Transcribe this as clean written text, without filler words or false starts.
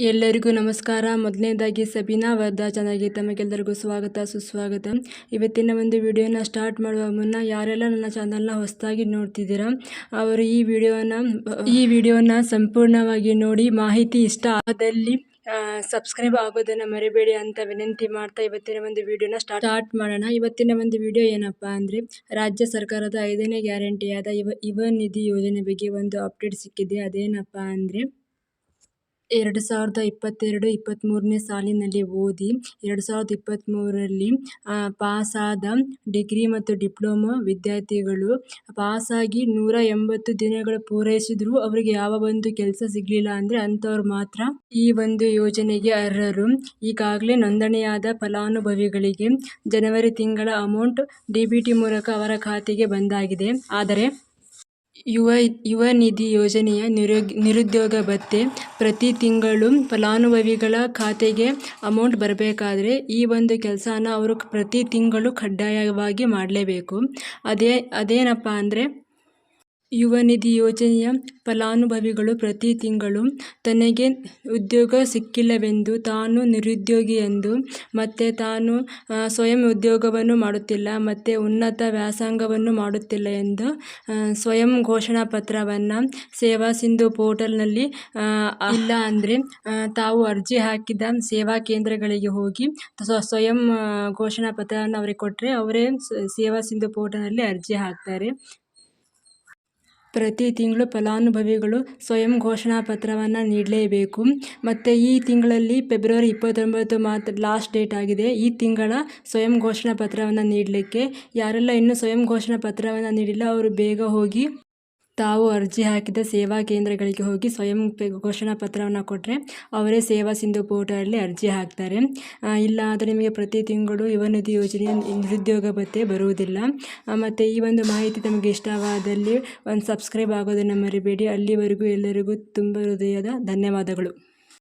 ಎಲ್ಲರಿಗೂ ನಮಸ್ಕಾರ. ಮೊದಲನೇದಾಗಿ ಸಬೀನಾ ವರ್ಧಾ ಚಾನಲ್ಗೆ ತಮಗೆಲ್ಲರಿಗೂ ಸ್ವಾಗತ ಸುಸ್ವಾಗತ. ಇವತ್ತಿನ ಒಂದು ವಿಡಿಯೋನ ಸ್ಟಾರ್ಟ್ ಮಾಡುವ ಮುನ್ನ ಯಾರೆಲ್ಲ ನನ್ನ ಚಾನಲ್ನ ಹೊಸದಾಗಿ ನೋಡ್ತಿದ್ದೀರಾ ಅವರು ಈ ವಿಡಿಯೋನ ಸಂಪೂರ್ಣವಾಗಿ ನೋಡಿ. ಮಾಹಿತಿ ಇಷ್ಟ ಆದಲ್ಲಿ ಸಬ್ಸ್ಕ್ರೈಬ್ ಆಗೋದನ್ನು ಮರಿಬೇಡಿ ಅಂತ ವಿನಂತಿ ಮಾಡ್ತಾ ಇವತ್ತಿನ ಒಂದು ವಿಡಿಯೋನ ಸ್ಟಾರ್ಟ್ ಮಾಡೋಣ. ಇವತ್ತಿನ ಒಂದು ವಿಡಿಯೋ ಏನಪ್ಪ ಅಂದರೆ, ರಾಜ್ಯ ಸರ್ಕಾರದ 5ನೇ ಗ್ಯಾರಂಟಿಯಾದ ಯುವ ನಿಧಿ ಯೋಜನೆ ಬಗ್ಗೆ ಒಂದು ಅಪ್ಡೇಟ್ ಸಿಕ್ಕಿದೆ. ಅದೇನಪ್ಪ ಅಂದರೆ, 2022-23ನೇ ಸಾಲಿನಲ್ಲಿ ಓದಿ 2023ರಲ್ಲಿ ಪಾಸಾದ ಡಿಗ್ರಿ ಮತ್ತು ಡಿಪ್ಲೊಮಾ ವಿದ್ಯಾರ್ಥಿಗಳು ಪಾಸಾಗಿ 180 ದಿನಗಳು ಪೂರೈಸಿದ್ರು ಅವರಿಗೆ ಯಾವ ಒಂದು ಕೆಲಸ ಸಿಗಲಿಲ್ಲ ಅಂದರೆ ಅಂಥವ್ರು ಮಾತ್ರ ಈ ಒಂದು ಯೋಜನೆಗೆ ಅರ್ಹರು. ಈಗಾಗಲೇ ನೋಂದಣಿಯಾದ ಫಲಾನುಭವಿಗಳಿಗೆ ಜನವರಿ ತಿಂಗಳ ಅಮೌಂಟ್ DBT ಮೂಲಕ ಅವರ ಖಾತೆಗೆ ಬಂದಾಗಿದೆ. ಆದರೆ ಯುವ ನಿಧಿ ಯೋಜನೆಯ ನಿರುದ್ಯೋಗ ಭತ್ಯೆ ಪ್ರತಿ ತಿಂಗಳು ಫಲಾನುಭವಿಗಳ ಖಾತೆಗೆ ಅಮೌಂಟ್ ಬರಬೇಕಾದ್ರೆ ಈ ಒಂದು ಕೆಲಸನ ಅವರು ಪ್ರತಿ ತಿಂಗಳು ಕಡ್ಡಾಯವಾಗಿ ಮಾಡಲೇಬೇಕು. ಅದೇನಪ್ಪ ಅಂದರೆ, ಯುವ ನಿಧಿ ಯೋಜನೆಯ ಫಲಾನುಭವಿಗಳು ಪ್ರತಿ ತಿಂಗಳು ತನಗೆ ಉದ್ಯೋಗ ಸಿಕ್ಕಿಲ್ಲವೆಂದು, ತಾನು ನಿರುದ್ಯೋಗಿ ಎಂದು, ಮತ್ತು ತಾನು ಸ್ವಯಂ ಉದ್ಯೋಗವನ್ನು ಮಾಡುತ್ತಿಲ್ಲ ಮತ್ತು ಉನ್ನತ ವ್ಯಾಸಂಗವನ್ನು ಮಾಡುತ್ತಿಲ್ಲ ಎಂದು ಸ್ವಯಂ ಘೋಷಣಾ ಪತ್ರವನ್ನು ಸೇವಾ ಸಿಂಧು ಪೋರ್ಟಲ್ನಲ್ಲಿ ಇಲ್ಲ ಅಂದರೆ ತಾವು ಅರ್ಜಿ ಹಾಕಿದ ಸೇವಾ ಕೇಂದ್ರಗಳಿಗೆ ಹೋಗಿ ಸ್ವಯಂ ಘೋಷಣಾ ಪತ್ರವನ್ನು ಅವರಿಗೆ ಕೊಟ್ಟರೆ ಅವರೇ ಸೇವಾ ಸಿಂಧು ಪೋರ್ಟಲ್ನಲ್ಲಿ ಅರ್ಜಿ ಹಾಕ್ತಾರೆ. ಪ್ರತಿ ತಿಂಗಳು ಫಲಾನುಭವಿಗಳು ಸ್ವಯಂ ಘೋಷಣಾ ಪತ್ರವನ್ನು ನೀಡಲೇಬೇಕು. ಮತ್ತು ಈ ತಿಂಗಳಲ್ಲಿ ಫೆಬ್ರವರಿ 29 ಮಾತ್ರ ಲಾಸ್ಟ್ ಡೇಟ್ ಆಗಿದೆ. ಈ ತಿಂಗಳ ಸ್ವಯಂ ಘೋಷಣಾ ಪತ್ರವನ್ನು ನೀಡಲಿಕ್ಕೆ ಯಾರೆಲ್ಲ ಇನ್ನೂ ಸ್ವಯಂ ಘೋಷಣಾ ಪತ್ರವನ್ನು ನೀಡಿಲ್ಲ ಅವರು ಬೇಗ ಹೋಗಿ ತಾವು ಅರ್ಜಿ ಹಾಕಿದ ಸೇವಾ ಕೇಂದ್ರಗಳಿಗೆ ಹೋಗಿ ಸ್ವಯಂ ಘೋಷಣಾ ಪತ್ರವನ್ನು ಕೊಟ್ಟರೆ ಅವರೇ ಸೇವಾ ಸಿಂಧು ಪೋರ್ಟಲಲ್ಲಿ ಅರ್ಜಿ ಹಾಕ್ತಾರೆ. ಇಲ್ಲ ಆದರೆ ನಿಮಗೆ ಪ್ರತಿ ತಿಂಗಳು ಯುವ ನಿಧಿ ಯೋಜನೆಯ ನಿರುದ್ಯೋಗ ಭತ್ಯೆ ಬರುವುದಿಲ್ಲ. ಮತ್ತು ಈ ಒಂದು ಮಾಹಿತಿ ತಮಗೆ ಇಷ್ಟವಾದಲ್ಲಿ ಒಂದು ಸಬ್ಸ್ಕ್ರೈಬ್ ಆಗೋದನ್ನು ಮರಿಬೇಡಿ. ಅಲ್ಲಿವರೆಗೂ ಎಲ್ಲರಿಗೂ ತುಂಬ ಹೃದಯದ ಧನ್ಯವಾದಗಳು.